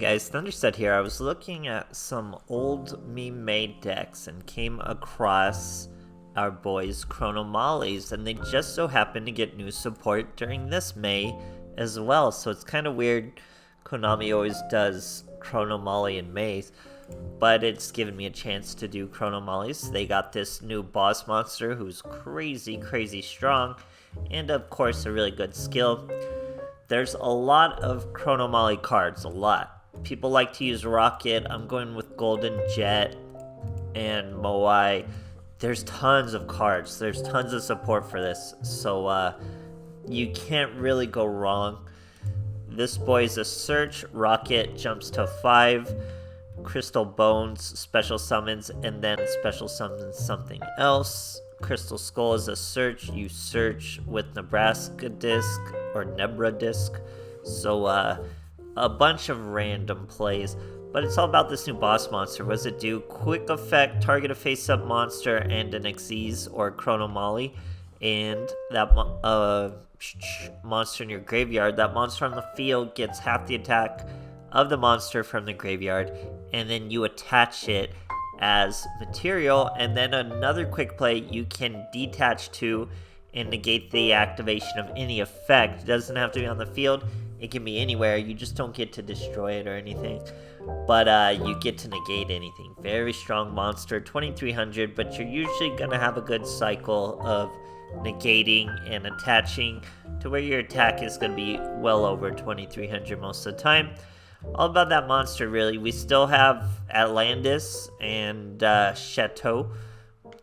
guys, Thunderstud here. I was looking at some old meme-made decks and came across our boys Chronomolys, and they just so happened to get new support during this May as well. So it's kind of weird. Konami always does Chronomaly in May, but it's given me a chance to do Chronomolys. They got this new boss monster who's crazy strong, and of course a really good skill. There's a lot of Chronomaly cards, a lot. People like to use Rocket. I'm going with Golden Jet and Moai. There's tons of cards. There's tons of support for this. So you can't really go wrong. This boy is a search. Rocket jumps to 5. Crystal Bones, special summons, and then special summons something else. Crystal Skull is a search. You search with Nebraska Disc or Nebra Disc. So a bunch of random plays. But it's all about this new boss monster. What does it do? Quick effect, target a face-up monster and an Xyz or Chronomaly. And that monster in your graveyard, that monster on the field gets half the attack of the monster from the graveyard. And then you attach it as material, and then another quick play you can detach to and negate the activation of any effect. It doesn't have to be on the field, it can be anywhere. You just don't get to destroy it or anything, but you get to negate anything. Very strong monster, 2300, but you're usually gonna have a good cycle of negating and attaching to where your attack is gonna be well over 2300 most of the time. All about that monster, really. We still have Atlantis and Chateau,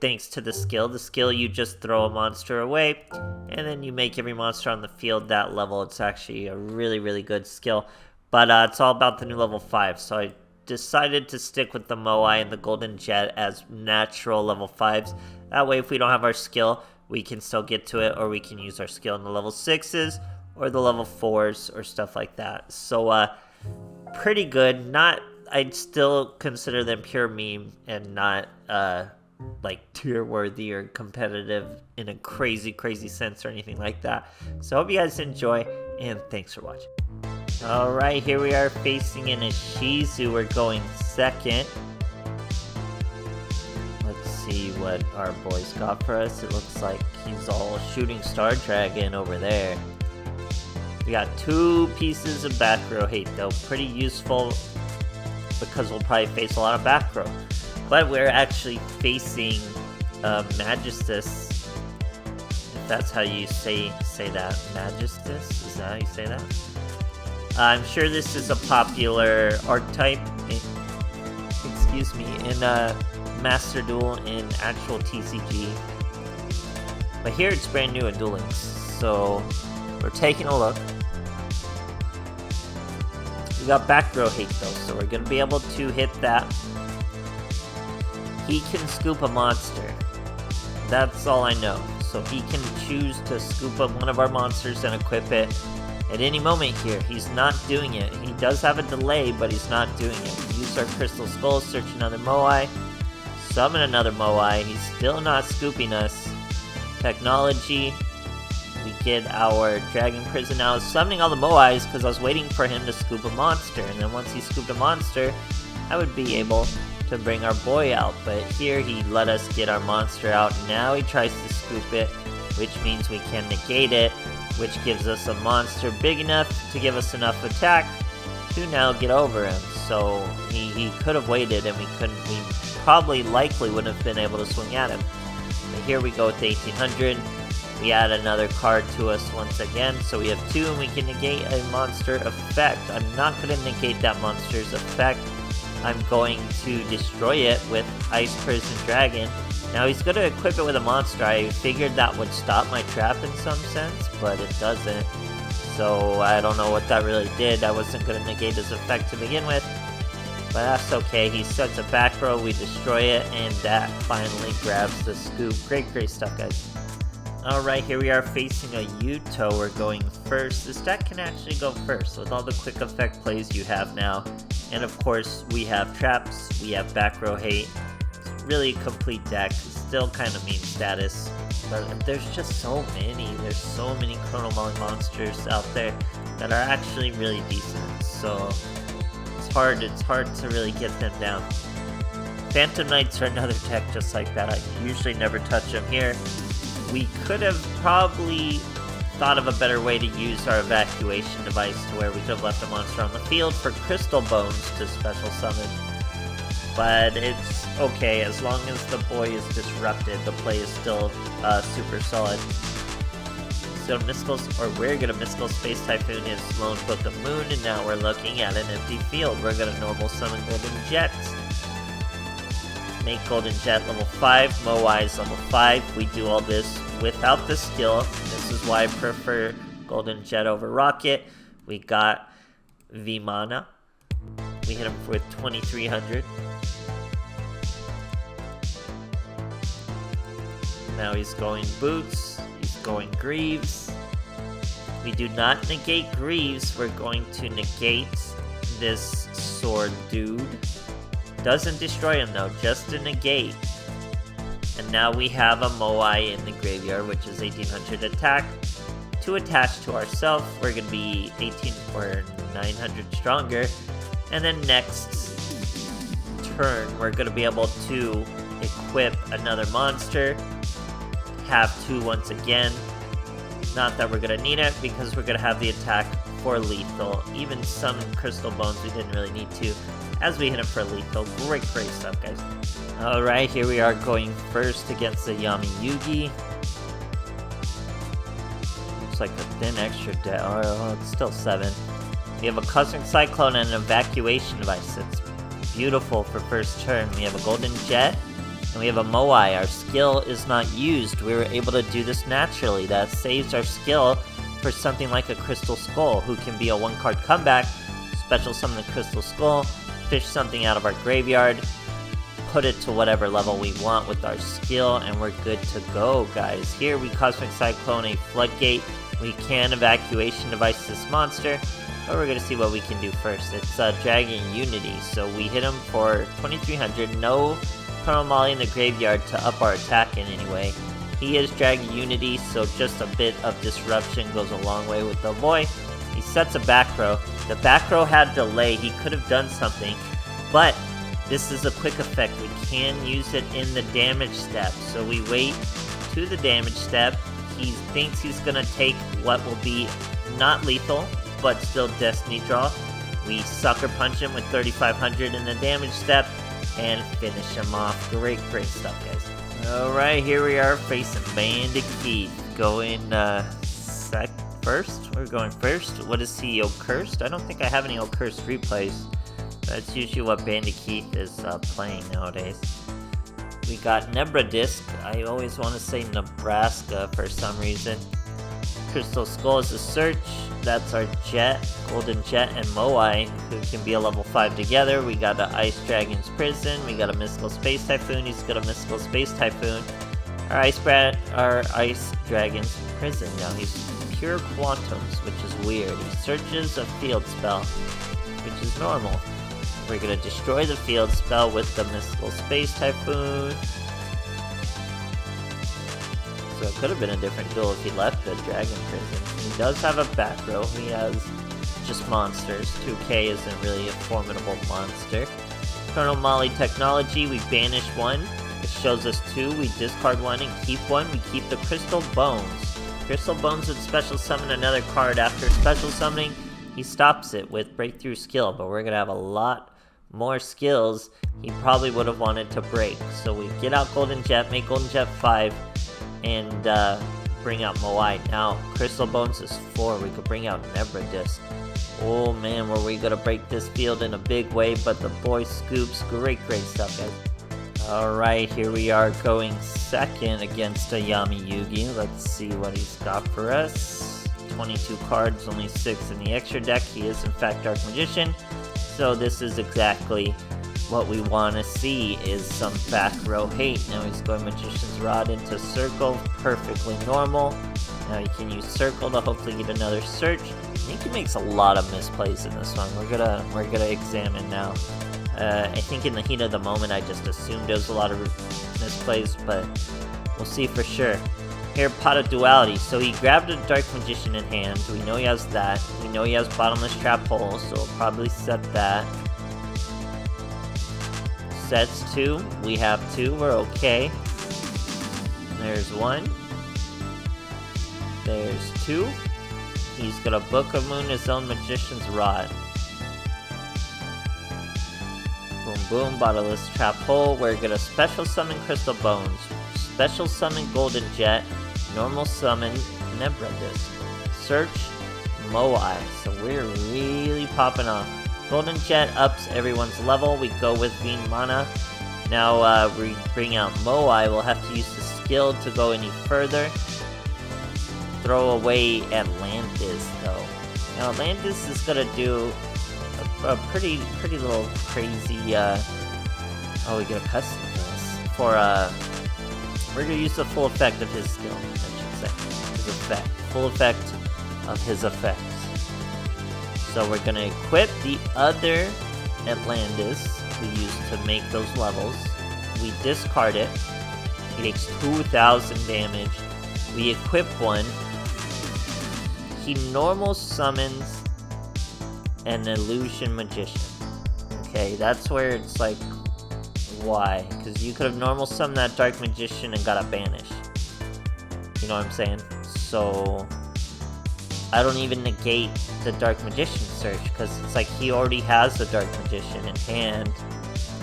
thanks to the skill. The skill, you just throw a monster away, and then you make every monster on the field that level. It's actually a really good skill, but it's all about the new level 5. So I decided to stick with the Moai and the Golden Jet as natural level 5s. That way, if we don't have our skill, we can still get to it, or we can use our skill in the level 6s or the level 4s or stuff like that. So, pretty good. I'd still consider them pure meme and not like tier worthy or competitive in a crazy sense or anything like that. So hope you guys enjoy, and thanks for watching. Alright, here we are facing in a Shizu. We're going second. Let's see what our boys got for us. It looks like he's all shooting Star Dragon over there. We got 2 pieces of back row hate, though. Pretty useful because we'll probably face a lot of back row. But we're actually facing Magistus. If that's how you say that. Magistus? Is that how you say that? I'm sure this is a popular archetype in Master Duel in actual TCG. But here it's brand new in Duel Links. So we're taking a look. We got back row hate though, so we're going to be able to hit that. He can scoop a monster. That's all I know. So he can choose to scoop up one of our monsters and equip it at any moment here. He's not doing it. He does have a delay, but he's not doing it. We use our Crystal Skull, search another Moai, summon another Moai. He's still not scooping us. Technology. We get our Dragon Prison. Now I was summoning all the Moais because I was waiting for him to scoop a monster, and then once he scooped a monster, I would be able to bring our boy out. But here he let us get our monster out. Now he tries to scoop it, which means we can negate it, which gives us a monster big enough to give us enough attack to now get over him. So he could have waited, and we probably likely wouldn't have been able to swing at him. But here we go with 1800. We add another card to us once again, so we have 2, and we can negate a monster effect. I'm not going to negate that monster's effect. I'm going to destroy it with Ice Prison Dragon. Now he's going to equip it with a monster. I figured that would stop my trap in some sense, but it doesn't. So I don't know what that really did. I wasn't going to negate his effect to begin with, but that's okay. He sets a back row, we destroy it, and that finally grabs the scoop. Great stuff, guys. Alright, here we are facing a Yuto. We're going first. This deck can actually go first with all the quick effect plays you have now. And of course, we have traps, we have back row hate. It's really a complete deck. Still kind of meme status, but there's just so many. There's so many Chronomaly monsters out there that are actually really decent. So hard to really get them down. Phantom Knights are another deck just like that. I usually never touch them here. We could have probably thought of a better way to use our evacuation device to where we could have left a monster on the field for Crystal Bones to special summon. But it's okay, as long as the boy is disrupted, the play is still super solid. So we're gonna Mystical Space Typhoon his Lone Book of Moon, and now we're looking at an empty field. We're gonna normal summon Golden Jet. Make Golden Jet level 5, Moai's level 5. We do all this without the skill. This is why I prefer Golden Jet over Rocket. We got Vimana. We hit him with 2300. Now he's going Boots. He's going Greaves. We do not negate Greaves. We're going to negate this Sword Dude. Doesn't destroy him though, just a negate. And now we have a Moai in the graveyard, which is 1800 attack. To attach to ourselves, we're going to be 18 or 900 stronger. And then next turn, we're going to be able to equip another monster. Have 2 once again. Not that we're going to need it, because we're going to have the attack for lethal. Even some Crystal Bones we didn't really need to, as we hit him for lethal. Great stuff, guys. Alright, here we are going first against the Yami Yugi. Looks like a thin extra deck. Oh, it's still 7. We have a Cosmic Cyclone and an Evacuation Device. It's beautiful for first turn. We have a Golden Jet, and we have a Moai. Our skill is not used. We were able to do this naturally. That saves our skill for something like a Crystal Skull, who can be a 1-card comeback, special summon the Crystal Skull, fish something out of our graveyard, put it to whatever level we want with our skill, and we're good to go, guys. Here we Cosmic Cyclone a Floodgate. We can Evacuation Device this monster, but we're going to see what we can do first. It's Dragon Unity, so we hit him for 2300. No Chronomaly in the graveyard to up our attack in any way. He is Dragon Unity, so just a bit of disruption goes a long way with the boy. He sets a back row. The back row had delay. He could have done something, but this is a quick effect. We can use it in the damage step. So we wait to the damage step. He thinks he's going to take what will be not lethal, but still Destiny Draw. We Sucker Punch him with 3500 in the damage step and finish him off. Great stuff, guys. Alright, here we are facing Bandicoot. Going first? We're going first. What is he, Cursed? I don't think I have any Cursed replays. That's usually what Bandicoot is playing nowadays. We got Nebra Disc. I always want to say Nebraska for some reason. Crystal Skull is a search. That's our Jet, Golden Jet, and Moai, who can be a level 5 together. We got an Ice Dragon's Prison. We got a Mystical Space Typhoon. He's got a Mystical Space Typhoon. Our Ice Dragon's Prison. Now he's Pure Quantums, which is weird. He searches a field spell, which is normal. We're gonna destroy the field spell with the Mystical Space Typhoon. So it could have been a different duel if he left the Dragon Prison. He does have a back row. He has just monsters. 2K isn't really a formidable monster. Chronomaly Technology, we banish 1. It shows us 2. We discard 1 and keep 1. We keep the Crystal Bones. Crystal Bones would special summon another card after special summoning. He stops it with Breakthrough Skill, but we're going to have a lot more skills he probably would have wanted to break. So we get out Golden Jet, make Golden Jet 5, and bring out Moai. Now, Crystal Bones is 4. We could bring out Nebra Disc. Oh man, were we going to break this field in a big way, but the boy scoops. Great stuff, guys. Alright, here we are going second against a Yami Yugi. Let's see what he's got for us. 22 cards, only 6 in the extra deck. He is in fact Dark Magician. So this is exactly what we want to see, is some back row hate. Now he's going Magician's Rod into Circle, perfectly normal. Now you can use Circle to hopefully get another search. I think he makes a lot of misplays in this one. We're gonna examine now. I think in the heat of the moment I just assumed there was a lot of misplays, but we'll see for sure. Here, Pot of Duality. So he grabbed a Dark Magician in hand. We know he has that. We know he has Bottomless Trap Hole, so we'll probably set that. Resets 2. We have 2. We're okay. There's 1. There's 2. He's gonna Book of Moon his own Magician's Rod. Boom boom, bottomless trap hole. We're gonna special summon Crystal Bones. Special summon Golden Jet. Normal summon Nebra Disc. Search Moai. So we're really popping off. Golden Jet ups everyone's level. We go with Vimana. Now we bring out Moai. We'll have to use the skill to go any further. Throw away Atlantis though. Now Atlantis is gonna do a pretty little crazy. Oh, we get a custom this for we're gonna use the full effect of his skill. I should say his effect, full effect of his effects. So we're gonna equip the other Atlantis we used to make those levels. We discard it. It takes 2,000 damage. We equip one. He normal summons an Illusion Magician. Okay, that's where it's like, why? Because you could have normal summoned that Dark Magician and got a banish. You know what I'm saying? So I don't even negate the Dark Magician search, because it's like he already has the Dark Magician in hand.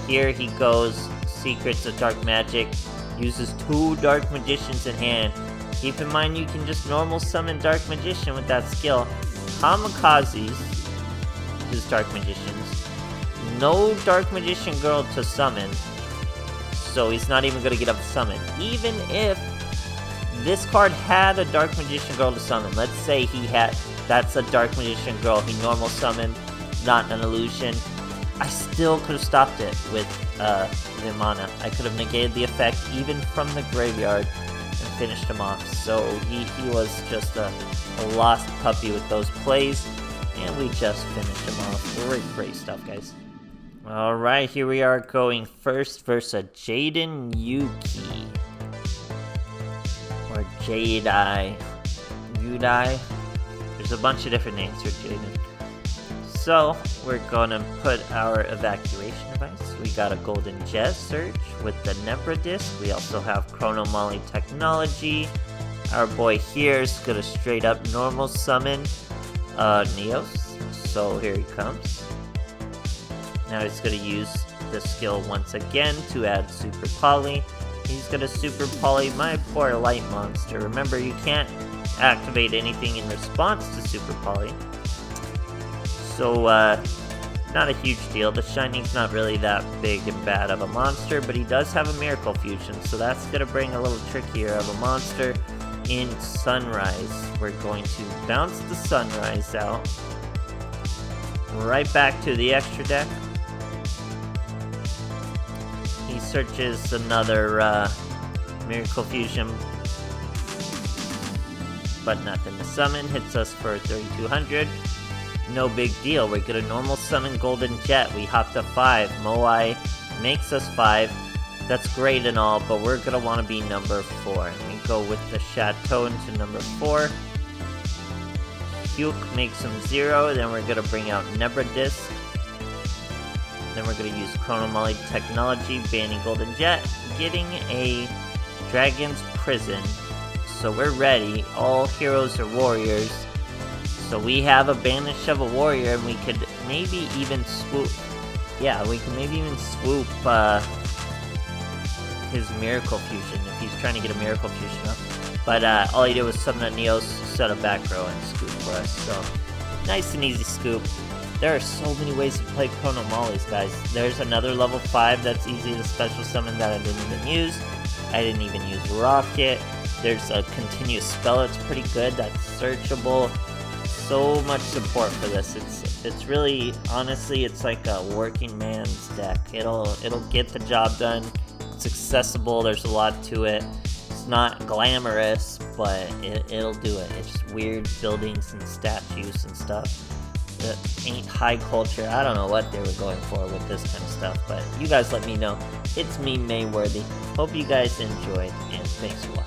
Here he goes, Secrets of Dark Magic, uses 2 Dark Magicians in hand. Keep in mind you can just normal summon Dark Magician with that skill. Kamikazes, his Dark Magicians. No Dark Magician girl to summon, so he's not even gonna get up to summon. Even if this card had a Dark Magician girl to summon, let's say he had, that's a Dark Magician girl, he normal summoned, not an illusion, I still could have stopped it with Vimana. I could have negated the effect even from the graveyard and finished him off. So he was just a lost puppy with those plays, and we just finished him off. Great stuff, guys. Alright, here we are going first versus Jaden Yuki. Or Jadai. Yudai. There's a bunch of different names for Jaden. So, we're gonna put our evacuation device. We got a Golden Jet search with the Nebra Disc. We also have Chronomaly technology. Our boy here is gonna straight up normal summon Neos. So here he comes. Now he's gonna use the skill once again to add Super Poly. He's gonna Super Poly my poor light monster. Remember, you can't activate anything in response to Super Poly. So, not a huge deal. The Shining's not really that big and bad of a monster, but he does have a Miracle Fusion, so that's gonna bring a little trickier of a monster in Sunrise. We're going to bounce the Sunrise out. Right back to the extra deck. He searches another Miracle Fusion, but nothing to summon. Hits us for 3,200. No big deal. We're gonna normal summon Golden Jet. We hop to 5. Moai makes us 5. That's great and all, but we're gonna want to be number 4. We go with the Chateau into number 4. Hyuk makes him 0. Then we're gonna bring out Nebra Disc. Then we're gonna use Chronomaly technology, banning Golden Jet, getting a Dragon's Prison. So we're ready. All heroes are warriors. So we have a banish of a warrior, and we could maybe even swoop. Yeah, we can maybe even swoop his Miracle Fusion if he's trying to get a Miracle Fusion up. But all he did was summon a Neos, set a back row, and scoop for us. So nice and easy scoop. There are so many ways to play Chronomolys, guys. There's another level 5 that's easy to special summon that I didn't even use. I didn't even use Rocket. There's a continuous spell that's pretty good, that's searchable. So much support for this. It's really, honestly, it's like a working man's deck. It'll get the job done. It's accessible. There's a lot to it. It's not glamorous, but it'll do it. It's just weird buildings and statues and stuff. It ain't high culture. I don't know what they were going for with this kind of stuff, but you guys let me know. It's me, Mayworthy. Hope you guys enjoyed, and thanks for watching.